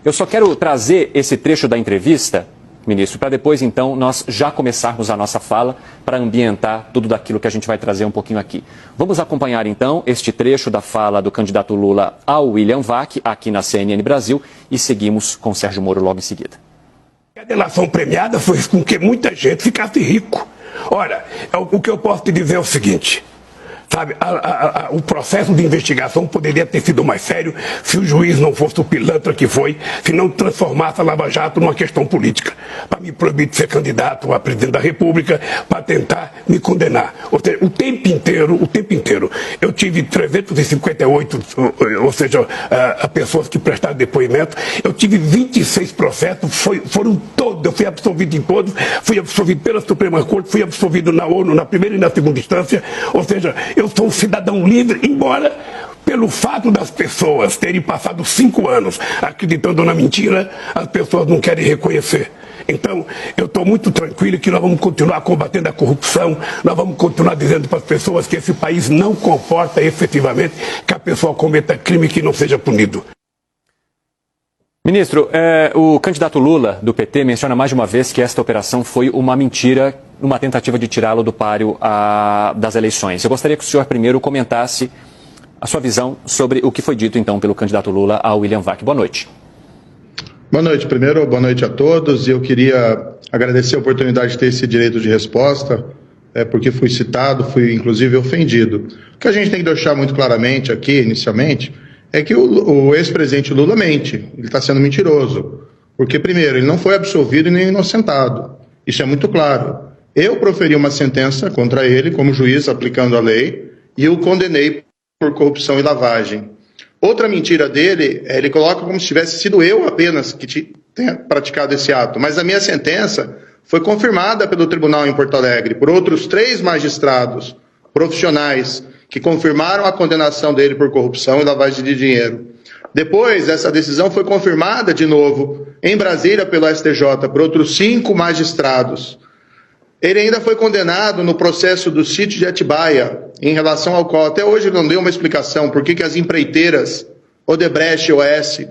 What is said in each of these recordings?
Eu só quero trazer esse trecho da entrevista, ministro, para depois, então, nós já começarmos a nossa fala para ambientar tudo daquilo que a gente vai trazer um pouquinho aqui. Vamos acompanhar, então, este trecho da fala do candidato Lula ao William Vac, aqui na CNN Brasil, e seguimos com Sérgio Moro logo em seguida. A delação premiada foi com que muita gente ficasse rico. Ora, o que eu posso te dizer é o seguinte... Sabe, o processo de investigação poderia ter sido mais sério se o juiz não fosse o pilantra que foi, se não transformasse a Lava Jato numa questão política, para me proibir de ser candidato a presidente da República, para tentar me condenar. Ou seja, o tempo inteiro, eu tive 358, ou seja, pessoas que prestaram depoimento, eu tive 26 processos, foram todos, eu fui absolvido em todos, fui absolvido pela Suprema Corte, fui absolvido na ONU, na primeira e na segunda instância, ou seja, eu sou um cidadão livre, embora pelo fato das pessoas terem passado 5 anos acreditando na mentira, as pessoas não querem reconhecer. Então, eu estou muito tranquilo que nós vamos continuar combatendo a corrupção, nós vamos continuar dizendo para as pessoas que esse país não comporta efetivamente que a pessoa cometa crime que não seja punido. Ministro, o candidato Lula, do PT, menciona mais de uma vez que esta operação foi uma mentira, uma tentativa de tirá-lo do páreo das eleições. Eu gostaria que o senhor primeiro comentasse a sua visão sobre o que foi dito, então, pelo candidato Lula ao William Vac. Boa noite. Boa noite. Primeiro, boa noite a todos. Eu queria agradecer a oportunidade de ter esse direito de resposta, porque fui citado, fui inclusive ofendido. O que a gente tem que deixar muito claramente aqui, inicialmente, é que o ex-presidente Lula mente, ele está sendo mentiroso. Porque, primeiro, ele não foi absolvido e nem inocentado. Isso é muito claro. Eu proferi uma sentença contra ele, como juiz, aplicando a lei, e eu condenei por corrupção e lavagem. Outra mentira dele, ele coloca como se tivesse sido eu apenas que tenha praticado esse ato. Mas a minha sentença foi confirmada pelo tribunal em Porto Alegre, por outros 3 magistrados profissionais, que confirmaram a condenação dele por corrupção e lavagem de dinheiro. Depois, essa decisão foi confirmada de novo em Brasília pelo STJ por outros 5 magistrados. Ele ainda foi condenado no processo do sítio de Atibaia, em relação ao qual até hoje não deu uma explicação por que as empreiteiras Odebrecht e OS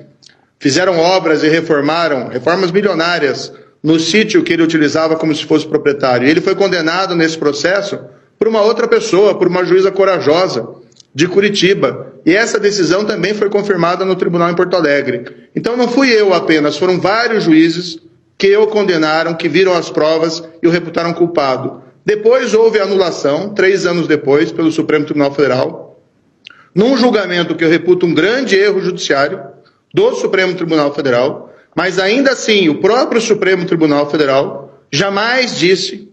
fizeram obras e reformas milionárias no sítio que ele utilizava como se fosse proprietário. Ele foi condenado nesse processo por uma outra pessoa, por uma juíza corajosa de Curitiba. E essa decisão também foi confirmada no tribunal em Porto Alegre. Então não fui eu apenas, foram vários juízes que o condenaram, que viram as provas e o reputaram culpado. Depois houve anulação, 3 anos depois, pelo Supremo Tribunal Federal, num julgamento que eu reputo um grande erro judiciário do Supremo Tribunal Federal, mas ainda assim o próprio Supremo Tribunal Federal jamais disse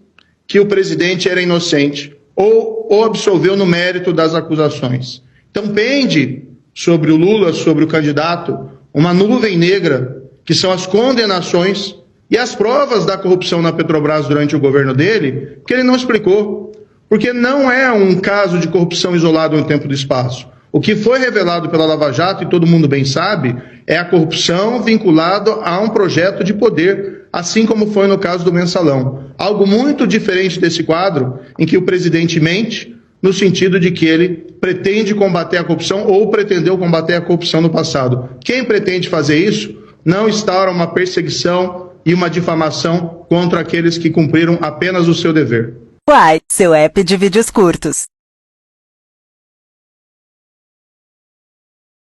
que o presidente era inocente ou o absolveu no mérito das acusações. Então pende sobre o Lula, sobre o candidato, uma nuvem negra, que são as condenações e as provas da corrupção na Petrobras durante o governo dele, que ele não explicou. Porque não é um caso de corrupção isolado no tempo e espaço. O que foi revelado pela Lava Jato, e todo mundo bem sabe, é a corrupção vinculada a um projeto de poder, assim como foi no caso do Mensalão. Algo muito diferente desse quadro, em que o presidente mente, no sentido de que ele pretende combater a corrupção ou pretendeu combater a corrupção no passado. Quem pretende fazer isso não instaura uma perseguição e uma difamação contra aqueles que cumpriram apenas o seu dever. Uai, seu app de vídeos curtos.